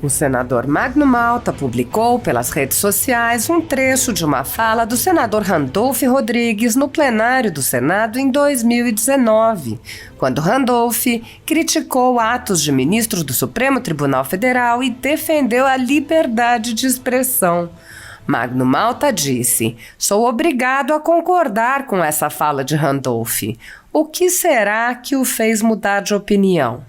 O senador Magno Malta publicou pelas redes sociais um trecho de uma fala do senador Randolph Rodrigues no plenário do Senado em 2019, quando Randolph criticou atos de ministros do Supremo Tribunal Federal e defendeu a liberdade de expressão. Magno Malta disse: "Sou obrigado a concordar com essa fala de Randolph. O que será que o fez mudar de opinião?"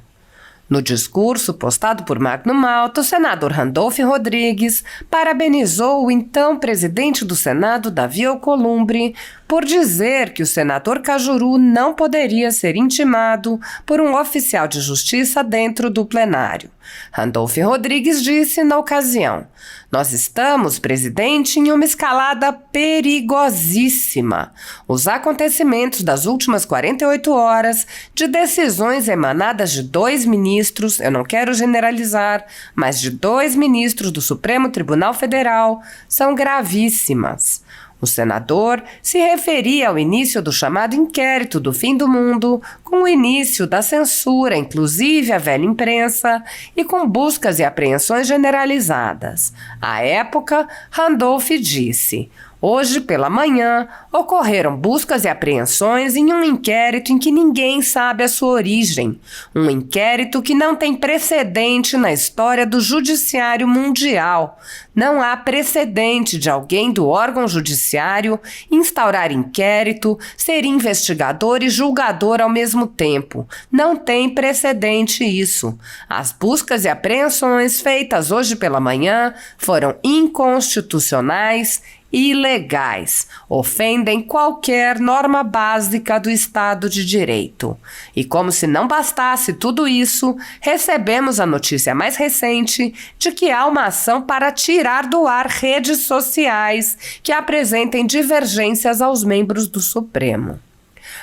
No discurso postado por Magno Malta, o senador Randolph Rodrigues parabenizou o então presidente do Senado, Davi Alcolumbre, por dizer que o senador Cajuru não poderia ser intimado por um oficial de justiça dentro do plenário. Randolph Rodrigues disse na ocasião: "Nós estamos, presidente, em uma escalada perigosíssima. Os acontecimentos das últimas 48 horas, de decisões emanadas de 2 ministros, eu não quero generalizar, mas de 2 ministros do Supremo Tribunal Federal, são gravíssimas." O senador se referia ao início do chamado inquérito do fim do mundo, com o início da censura, inclusive à velha imprensa, e com buscas e apreensões generalizadas. À época, Randolph disse: "Hoje pela manhã, ocorreram buscas e apreensões em um inquérito em que ninguém sabe a sua origem. Um inquérito que não tem precedente na história do judiciário mundial. Não há precedente de alguém do órgão judiciário instaurar inquérito, ser investigador e julgador ao mesmo tempo. Não tem precedente isso. As buscas e apreensões feitas hoje pela manhã foram inconstitucionais e ilegais, ofendem qualquer norma básica do Estado de Direito." E como se não bastasse tudo isso, recebemos a notícia mais recente de que há uma ação para tirar do ar redes sociais que apresentem divergências aos membros do Supremo.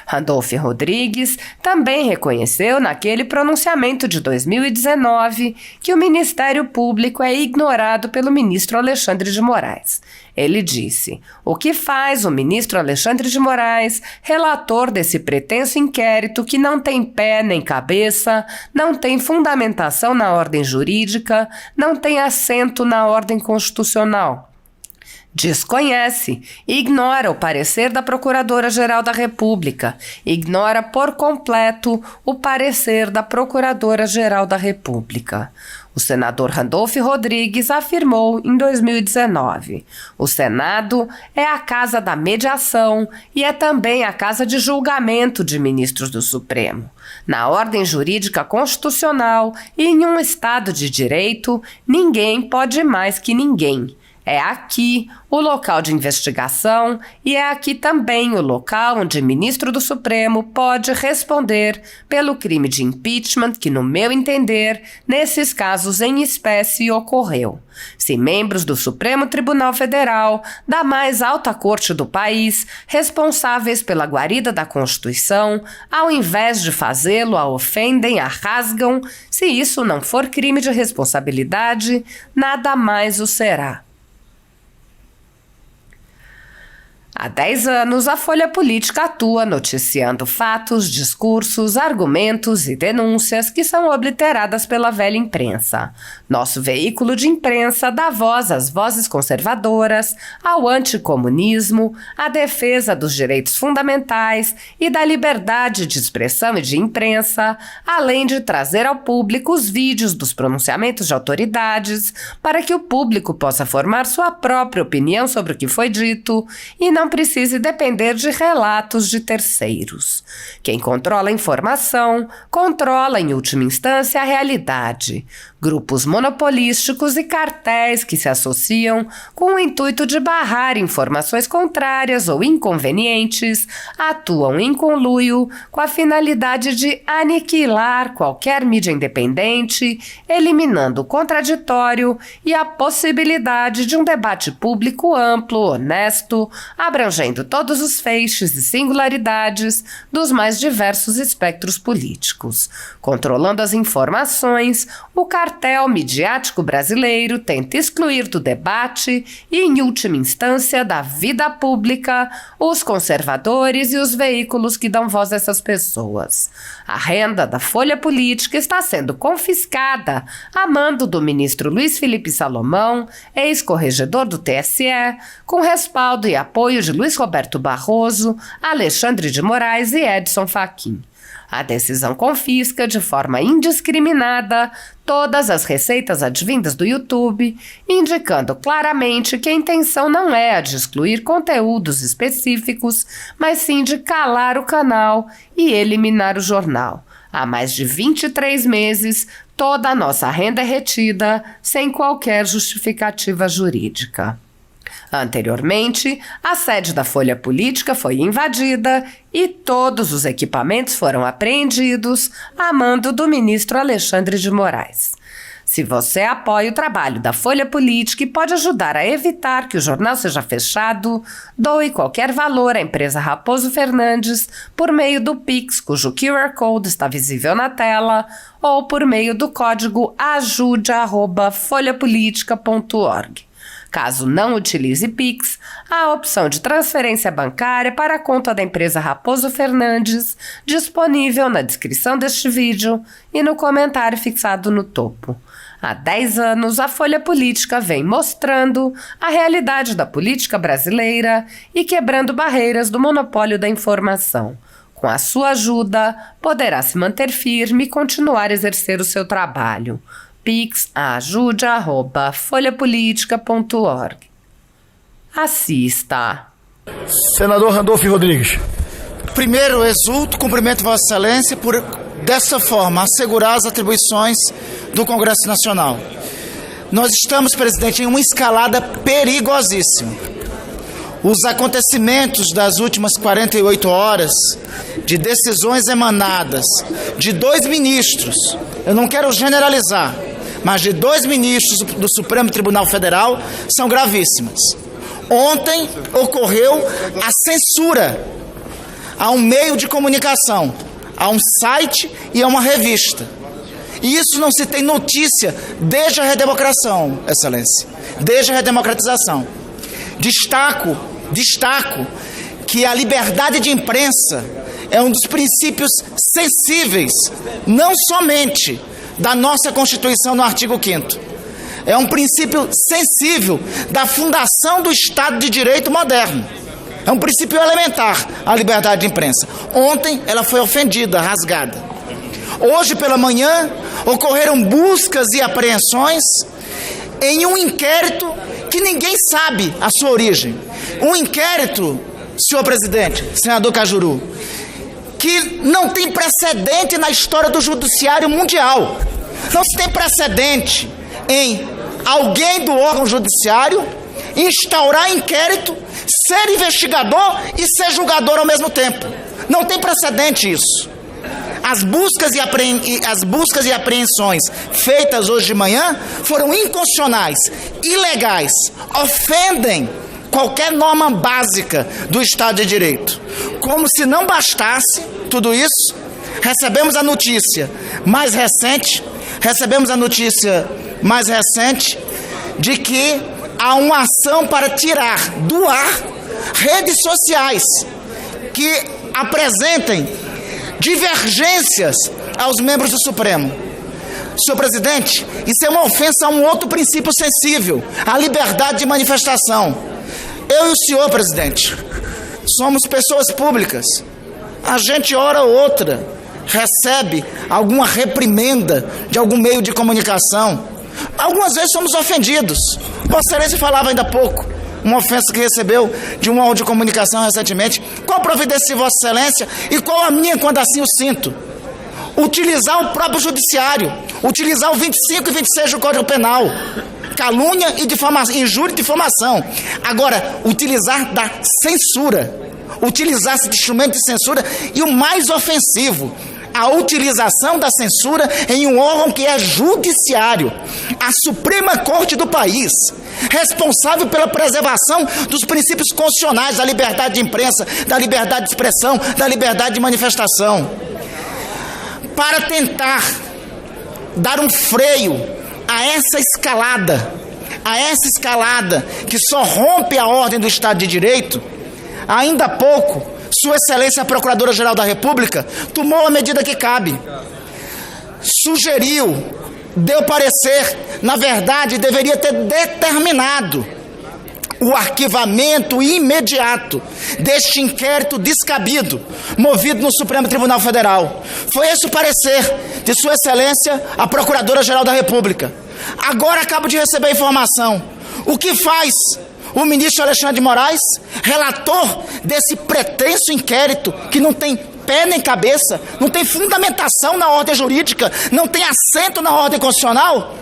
Randolph Rodrigues também reconheceu naquele pronunciamento de 2019 que o Ministério Público é ignorado pelo ministro Alexandre de Moraes. Ele disse: "O que faz o ministro Alexandre de Moraes, relator desse pretenso inquérito que não tem pé nem cabeça, não tem fundamentação na ordem jurídica, não tem assento na ordem constitucional? Desconhece, ignora o parecer da Procuradora-Geral da República, ignora por completo o parecer da Procuradora-Geral da República." O senador Randolph Rodrigues afirmou em 2019: "O Senado é a casa da mediação e é também a casa de julgamento de ministros do Supremo. Na ordem jurídica constitucional e em um Estado de direito, ninguém pode mais que ninguém. É aqui o local de investigação e é aqui também o local onde o ministro do Supremo pode responder pelo crime de impeachment que, no meu entender, nesses casos em espécie ocorreu. Se membros do Supremo Tribunal Federal, da mais alta corte do país, responsáveis pela guarida da Constituição, ao invés de fazê-lo, a ofendem, a rasgam, se isso não for crime de responsabilidade, nada mais o será." Há 10 anos, a Folha Política atua noticiando fatos, discursos, argumentos e denúncias que são obliteradas pela velha imprensa. Nosso veículo de imprensa dá voz às vozes conservadoras, ao anticomunismo, à defesa dos direitos fundamentais e da liberdade de expressão e de imprensa, além de trazer ao público os vídeos dos pronunciamentos de autoridades para que o público possa formar sua própria opinião sobre o que foi dito e não precise depender de relatos de terceiros. Quem controla a informação, controla em última instância a realidade. Grupos monopolísticos e cartéis que se associam com o intuito de barrar informações contrárias ou inconvenientes atuam em conluio com a finalidade de aniquilar qualquer mídia independente, eliminando o contraditório e a possibilidade de um debate público amplo, honesto, abrangendo todos os feixes e singularidades dos mais diversos espectros políticos. Controlando as informações, o cartel midiático brasileiro tenta excluir do debate e, em última instância, da vida pública, os conservadores e os veículos que dão voz a essas pessoas. A renda da Folha Política está sendo confiscada a mando do ministro Luiz Felipe Salomão, ex-corregedor do TSE, com respaldo e apoio de Luiz Roberto Barroso, Alexandre de Moraes e Edson Fachin. A decisão confisca de forma indiscriminada todas as receitas advindas do YouTube, indicando claramente que a intenção não é a de excluir conteúdos específicos, mas sim de calar o canal e eliminar o jornal. Há mais de 23 meses, toda a nossa renda é retida sem qualquer justificativa jurídica. Anteriormente, a sede da Folha Política foi invadida e todos os equipamentos foram apreendidos a mando do ministro Alexandre de Moraes. Se você apoia o trabalho da Folha Política e pode ajudar a evitar que o jornal seja fechado, doe qualquer valor à empresa Raposo Fernandes por meio do Pix, cujo QR Code está visível na tela, ou por meio do código ajude@folhapolitica.org. Caso não utilize Pix, há a opção de transferência bancária para a conta da empresa Raposo Fernandes, disponível na descrição deste vídeo e no comentário fixado no topo. Há 10 anos, a Folha Política vem mostrando a realidade da política brasileira e quebrando barreiras do monopólio da informação. Com a sua ajuda, poderá se manter firme e continuar a exercer o seu trabalho. Pix ajude@folhapolitica.org. Assista. Senador Randolfo Rodrigues. Primeiro, exulto, cumprimento Vossa Excelência por, dessa forma, assegurar as atribuições do Congresso Nacional. Nós estamos, presidente, em uma escalada perigosíssima. Os acontecimentos das últimas 48 horas, de decisões emanadas de 2 ministros, eu não quero generalizar, mas de 2 ministros do Supremo Tribunal Federal, são gravíssimas. Ontem ocorreu a censura a um meio de comunicação, a um site e a uma revista. E isso não se tem notícia desde a redemocração, Excelência, desde a redemocratização. Destaco que a liberdade de imprensa é um dos princípios sensíveis, não somente da nossa Constituição no artigo 5º, é um princípio sensível da fundação do Estado de Direito moderno. É um princípio elementar a liberdade de imprensa. Ontem ela foi ofendida, rasgada. Hoje pela manhã ocorreram buscas e apreensões em um inquérito que ninguém sabe a sua origem. Um inquérito, senhor presidente, senador Cajuru, que não tem precedente na história do judiciário mundial. Não se tem precedente em alguém do órgão judiciário instaurar inquérito, ser investigador e ser julgador ao mesmo tempo. Não tem precedente isso. As buscas e apreensões feitas hoje de manhã foram inconstitucionais, ilegais, ofendem qualquer norma básica do Estado de Direito. Como se não bastasse tudo isso, recebemos a notícia mais recente de que há uma ação para tirar do ar redes sociais que apresentem divergências aos membros do Supremo. Senhor presidente, isso é uma ofensa a um outro princípio sensível, a liberdade de manifestação. Eu e o senhor, presidente, somos pessoas públicas. A gente, hora ou outra, recebe alguma reprimenda de algum meio de comunicação. Algumas vezes somos ofendidos. Vossa Excelência falava ainda há pouco, uma ofensa que recebeu de um órgão de comunicação recentemente. Qual providência de Vossa Excelência e qual a minha quando assim o sinto? Utilizar o próprio judiciário, utilizar o 25 e 26 do Código Penal, calúnia e difamação, injúria e difamação. Agora, utilizar da censura, utilizar esse instrumento de censura e o mais ofensivo, a utilização da censura em um órgão que é judiciário, a Suprema Corte do país, responsável pela preservação dos princípios constitucionais da liberdade de imprensa, da liberdade de expressão, da liberdade de manifestação, para tentar dar um freio a essa escalada que só rompe a ordem do Estado de Direito. Ainda há pouco, Sua Excelência a Procuradora-Geral da República tomou a medida que cabe, sugeriu, deu parecer, na verdade deveria ter determinado o arquivamento imediato deste inquérito descabido, movido no Supremo Tribunal Federal. Foi esse o parecer de Sua Excelência a Procuradora-Geral da República. Agora acabo de receber a informação. O que faz o ministro Alexandre de Moraes, relator desse pretenso inquérito que não tem pé nem cabeça, não tem fundamentação na ordem jurídica, não tem assento na ordem constitucional?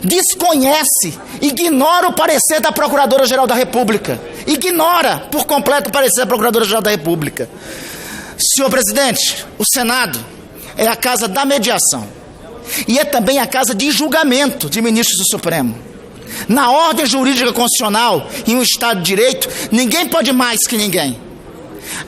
Desconhece, ignora o parecer da Procuradora-Geral da República. Ignora por completo o parecer da Procuradora-Geral da República. Senhor presidente, o Senado é a casa da mediação e é também a casa de julgamento de ministros do Supremo. Na ordem jurídica constitucional, em um Estado de Direito, ninguém pode mais que ninguém.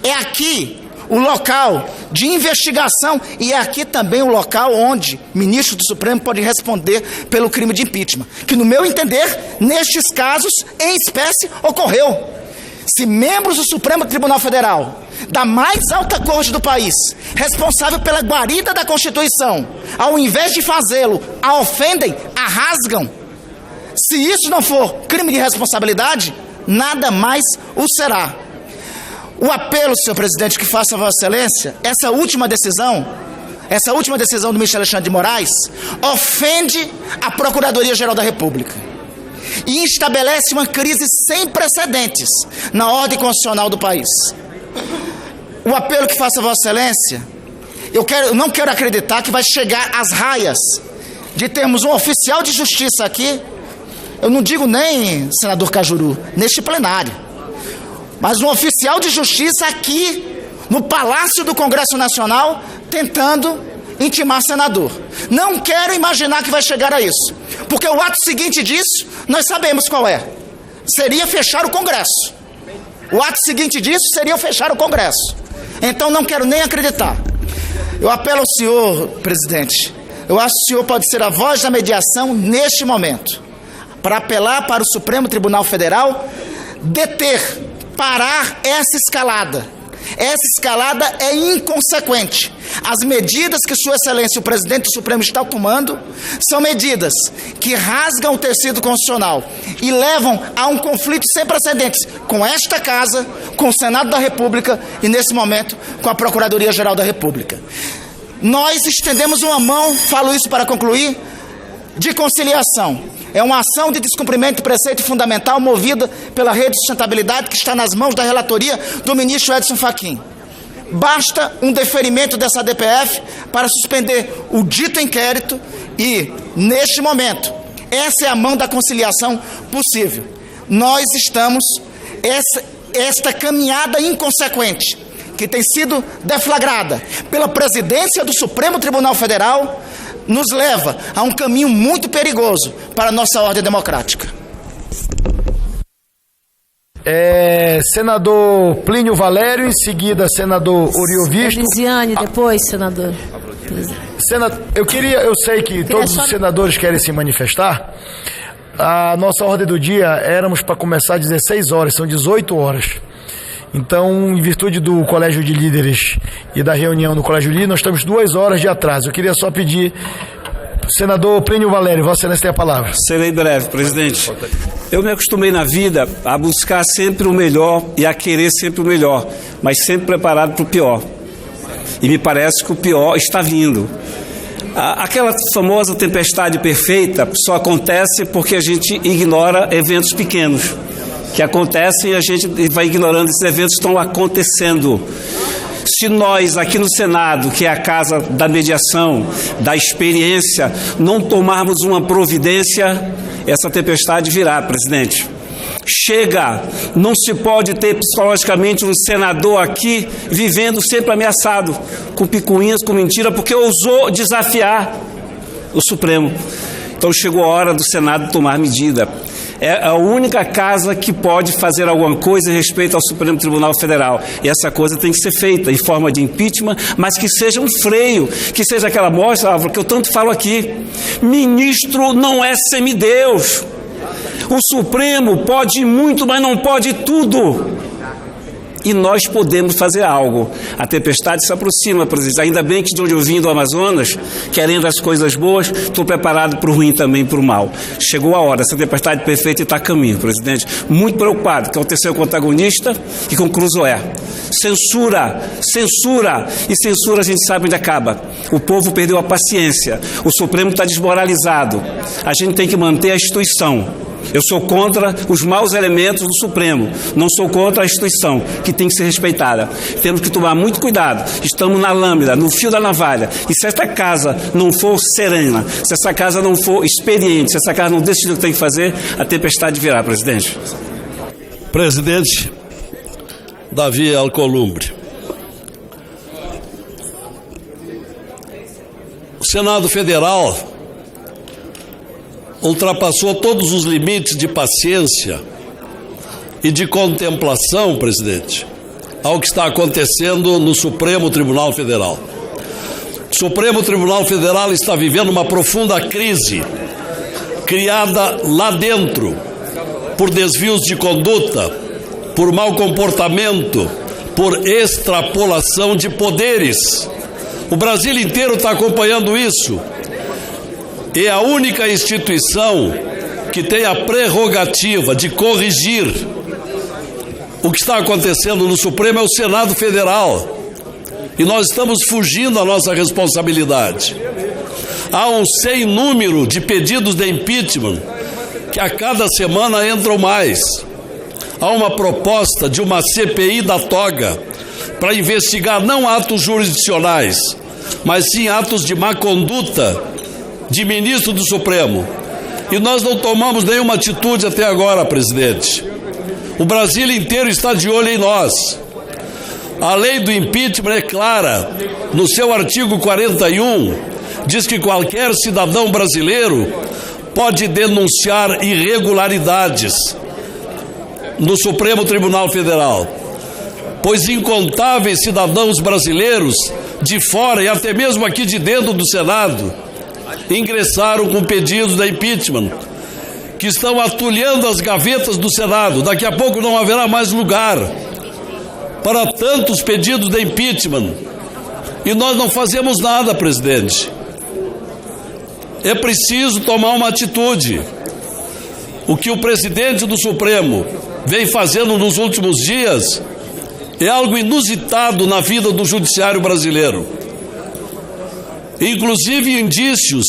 É aqui o local de investigação e é aqui também o local onde ministro do Supremo pode responder pelo crime de impeachment, que no meu entender, nestes casos, em espécie, ocorreu. Se membros do Supremo Tribunal Federal, da mais alta corte do país, responsável pela guarida da Constituição, ao invés de fazê-lo, a ofendem, a rasgam, se isso não for crime de responsabilidade, nada mais o será. O apelo, senhor presidente, que faça a Vossa Excelência, essa última decisão do ministro Alexandre de Moraes, ofende a Procuradoria-Geral da República e estabelece uma crise sem precedentes na ordem constitucional do país. O apelo que faça a Vossa Excelência, eu não quero acreditar que vai chegar às raias de termos um oficial de justiça aqui, eu não digo nem, senador Cajuru, neste plenário, mas um oficial de justiça aqui no Palácio do Congresso Nacional tentando intimar senador. Não quero imaginar que vai chegar a isso, porque o ato seguinte disso, nós sabemos qual é. Seria fechar o Congresso. O ato seguinte disso seria fechar o Congresso. Então não quero nem acreditar. Eu apelo ao senhor, presidente, eu acho que o senhor pode ser a voz da mediação neste momento, para apelar para o Supremo Tribunal Federal deter, parar essa escalada. Essa escalada é inconsequente. As medidas que Sua Excelência, o presidente do Supremo, está tomando são medidas que rasgam o tecido constitucional e levam a um conflito sem precedentes com esta Casa, com o Senado da República e, nesse momento, com a Procuradoria-Geral da República. Nós estendemos uma mão, falo isso para concluir, de conciliação. É uma ação de descumprimento de preceito fundamental movida pela Rede de Sustentabilidade que está nas mãos da relatoria do ministro Edson Fachin. Basta um deferimento dessa DPF para suspender o dito inquérito e, neste momento, essa é a mão da conciliação possível. Nós estamos, esta caminhada inconsequente, que tem sido deflagrada pela presidência do Supremo Tribunal Federal, nos leva a um caminho muito perigoso para a nossa ordem democrática. Senador Plínio Valério, em seguida senador Oriovisto. Elisiane, depois, senador. Eu sei que todos os senadores querem se manifestar. A nossa ordem do dia éramos para começar às 16 horas, são 18 horas. Então, em virtude do Colégio de Líderes e da reunião do Colégio de Líderes, nós estamos 2 horas de atraso. Eu queria só pedir, senador Plínio Valério, Vossa Excelência tem a palavra. Serei breve, presidente. Eu me acostumei na vida a buscar sempre o melhor e a querer sempre o melhor, mas sempre preparado para o pior. E me parece que o pior está vindo. Aquela famosa tempestade perfeita só acontece porque a gente ignora eventos pequenos que acontecem e a gente vai ignorando esses eventos que estão acontecendo. Se nós aqui no Senado, que é a casa da mediação, da experiência, não tomarmos uma providência, essa tempestade virá, presidente. Chega! Não se pode ter psicologicamente um senador aqui vivendo sempre ameaçado, com picuinhas, com mentira, porque ousou desafiar o Supremo. Então chegou a hora do Senado tomar medida. É a única casa que pode fazer alguma coisa em respeito ao Supremo Tribunal Federal. E essa coisa tem que ser feita em forma de impeachment, mas que seja um freio, que seja aquela mostra, Álvaro, que eu tanto falo aqui. Ministro não é semideus. O Supremo pode muito, mas não pode tudo. E nós podemos fazer algo. A tempestade se aproxima, presidente. Ainda bem que de onde eu vim do Amazonas, querendo as coisas boas, estou preparado para o ruim também, para o mal. Chegou a hora, essa tempestade perfeita está a caminho, presidente. Muito preocupado, que é o terceiro protagonista e com Cruzoé. Censura, censura. E censura a gente sabe onde acaba. O povo perdeu a paciência. O Supremo está desmoralizado. A gente tem que manter a instituição. Eu sou contra os maus elementos do Supremo, não sou contra a instituição, que tem que ser respeitada. Temos que tomar muito cuidado, estamos na lâmina, no fio da navalha, e se esta casa não for serena, se essa casa não for experiente, se essa casa não decidir o que tem que fazer, a tempestade virá, presidente. Presidente Davi Alcolumbre. O Senado Federal ultrapassou todos os limites de paciência e de contemplação, presidente, ao que está acontecendo no Supremo Tribunal Federal. O Supremo Tribunal Federal está vivendo uma profunda crise, criada lá dentro, por desvios de conduta, por mau comportamento, por extrapolação de poderes. O Brasil inteiro está acompanhando isso. E a única instituição que tem a prerrogativa de corrigir o que está acontecendo no Supremo é o Senado Federal. E nós estamos fugindo da nossa responsabilidade. Há um sem número de pedidos de impeachment que a cada semana entram mais. Há uma proposta de uma CPI da toga para investigar não atos jurisdicionais, mas sim atos de má conduta de ministro do Supremo. E nós não tomamos nenhuma atitude até agora, presidente. O Brasil inteiro está de olho em nós. A lei do impeachment é clara. No seu artigo 41, diz que qualquer cidadão brasileiro pode denunciar irregularidades no Supremo Tribunal Federal, pois incontáveis cidadãos brasileiros de fora e até mesmo aqui de dentro do Senado ingressaram com pedidos de impeachment, que estão atulhando as gavetas do Senado. Daqui a pouco não haverá mais lugar para tantos pedidos de impeachment. E nós não fazemos nada, presidente. É preciso tomar uma atitude. O que o presidente do Supremo vem fazendo nos últimos dias é algo inusitado na vida do judiciário brasileiro. Inclusive indícios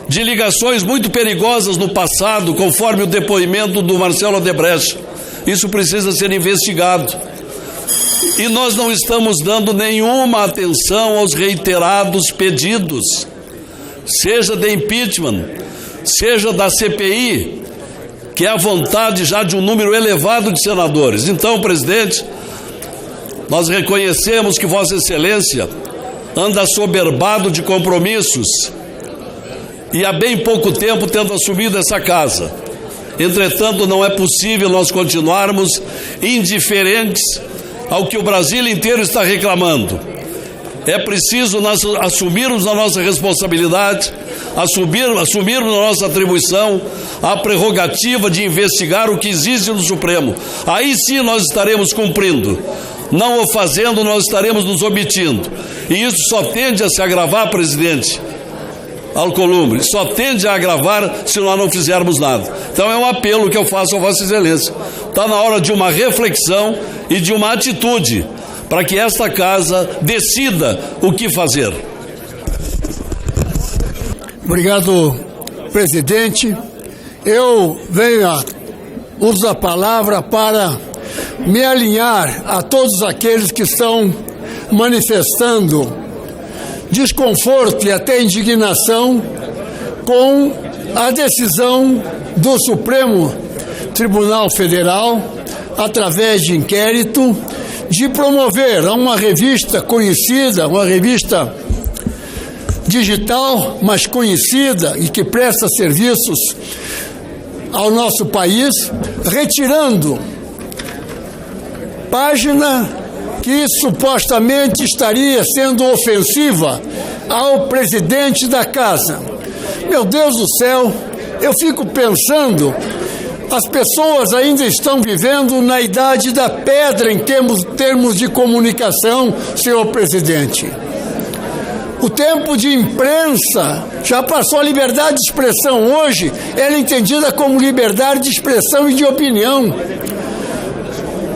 de ligações muito perigosas no passado, conforme o depoimento do Marcelo Odebrecht. Isso precisa ser investigado. E nós não estamos dando nenhuma atenção aos reiterados pedidos, seja de impeachment, seja da CPI, que é a vontade já de um número elevado de senadores. Então, presidente, nós reconhecemos que Vossa Excelência anda assoberbado de compromissos e há bem pouco tempo tendo assumido essa casa. Entretanto, não é possível nós continuarmos indiferentes ao que o Brasil inteiro está reclamando. É preciso nós assumirmos a nossa responsabilidade, assumirmos a nossa atribuição, a prerrogativa de investigar o que existe no Supremo. Aí sim nós estaremos cumprindo. Não o fazendo, nós estaremos nos omitindo. E isso só tende a se agravar, presidente Alcolumbre, só tende a agravar se nós não fizermos nada. Então é um apelo que eu faço a Vossa Excelência. Está na hora de uma reflexão e de uma atitude para que esta casa decida o que fazer. Obrigado, presidente. Eu uso a palavra para me alinhar a todos aqueles que estão manifestando desconforto e até indignação com a decisão do Supremo Tribunal Federal, através de inquérito, de promover uma revista conhecida, uma revista digital, mas conhecida e que presta serviços ao nosso país, retirando página que supostamente estaria sendo ofensiva ao presidente da casa. Meu Deus do céu, eu fico pensando, as pessoas ainda estão vivendo na idade da pedra em termos de comunicação, senhor presidente. O tempo de imprensa já passou. A liberdade de expressão hoje, ela é entendida como liberdade de expressão e de opinião.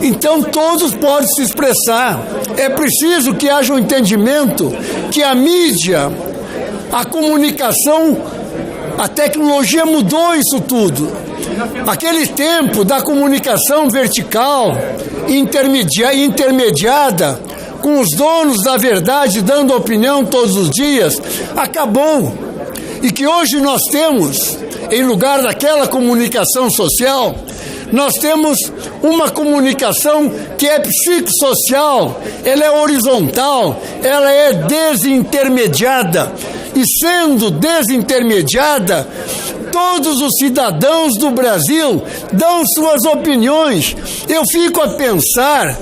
Então todos podem se expressar. É preciso que haja um entendimento que a mídia, a comunicação, a tecnologia mudou isso tudo. Aquele tempo da comunicação vertical, intermediada, com os donos da verdade dando opinião todos os dias, acabou. E que hoje nós temos, em lugar daquela comunicação social, nós temos uma comunicação que é psicossocial, ela é horizontal, ela é desintermediada. E sendo desintermediada, todos os cidadãos do Brasil dão suas opiniões. Eu fico a pensar,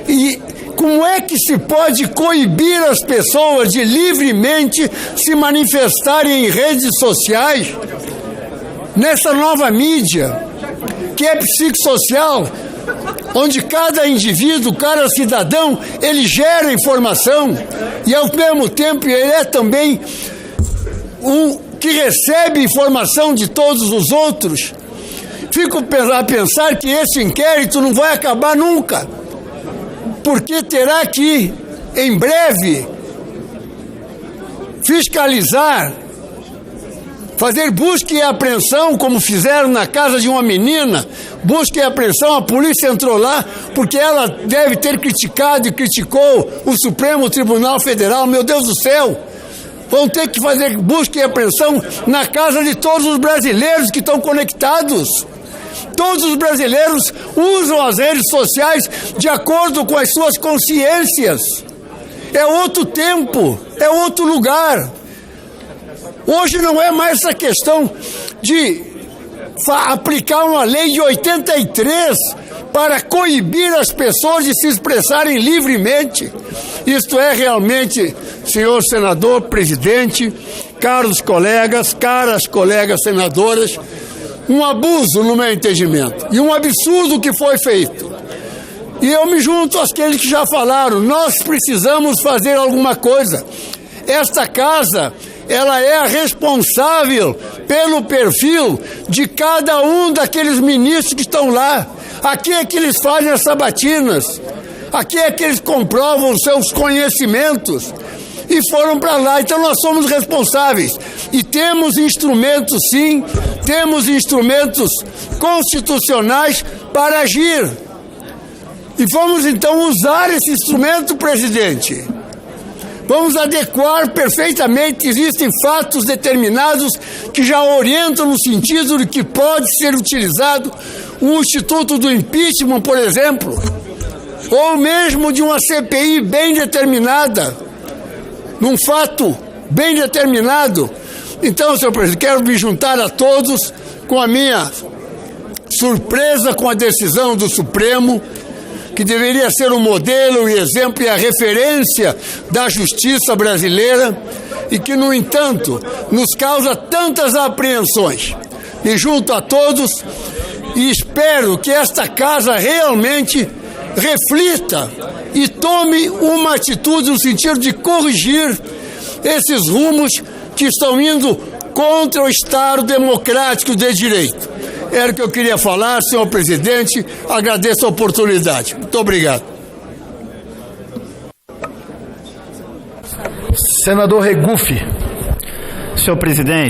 e como é que se pode coibir as pessoas de livremente se manifestarem em redes sociais, nessa nova mídia, que é psicossocial, onde cada indivíduo, cada cidadão, ele gera informação e ao mesmo tempo ele é também que recebe informação de todos os outros. Fico a pensar que esse inquérito não vai acabar nunca, porque terá que, em breve, fiscalizar, fazer busca e apreensão, como fizeram na casa de uma menina, busca e apreensão. A polícia entrou lá porque ela deve ter criticado e criticou o Supremo Tribunal Federal. Meu Deus do céu! Vão ter que fazer busca e apreensão na casa de todos os brasileiros que estão conectados. Todos os brasileiros usam as redes sociais de acordo com as suas consciências. É outro tempo, é outro lugar. Hoje não é mais essa questão de aplicar uma lei de 83 para coibir as pessoas de se expressarem livremente. Isto é realmente, senhor senador, presidente, caros colegas, caras colegas senadoras, um abuso no meu entendimento e um absurdo que foi feito. E eu me junto àqueles que já falaram, nós precisamos fazer alguma coisa. Esta casa, ela é a responsável pelo perfil de cada um daqueles ministros que estão lá. Aqui é que eles fazem as sabatinas, aqui é que eles comprovam os seus conhecimentos e foram para lá. Então nós somos responsáveis e temos instrumentos, sim, temos instrumentos constitucionais para agir. E vamos então usar esse instrumento, presidente. Vamos adequar perfeitamente. Existem fatos determinados que já orientam no sentido de que pode ser utilizado o instituto do impeachment, por exemplo, ou mesmo de uma CPI bem determinada, num fato bem determinado. Então, senhor presidente, quero me juntar a todos com a minha surpresa com a decisão do Supremo, que deveria ser o modelo, o exemplo e a referência da justiça brasileira e que, no entanto, nos causa tantas apreensões. Me junto a todos e espero que esta casa realmente reflita e tome uma atitude no sentido de corrigir esses rumos que estão indo contra o Estado democrático de direito. Era o que eu queria falar, senhor presidente. Agradeço a oportunidade. Muito obrigado. Senador Regufe. Senhor presidente,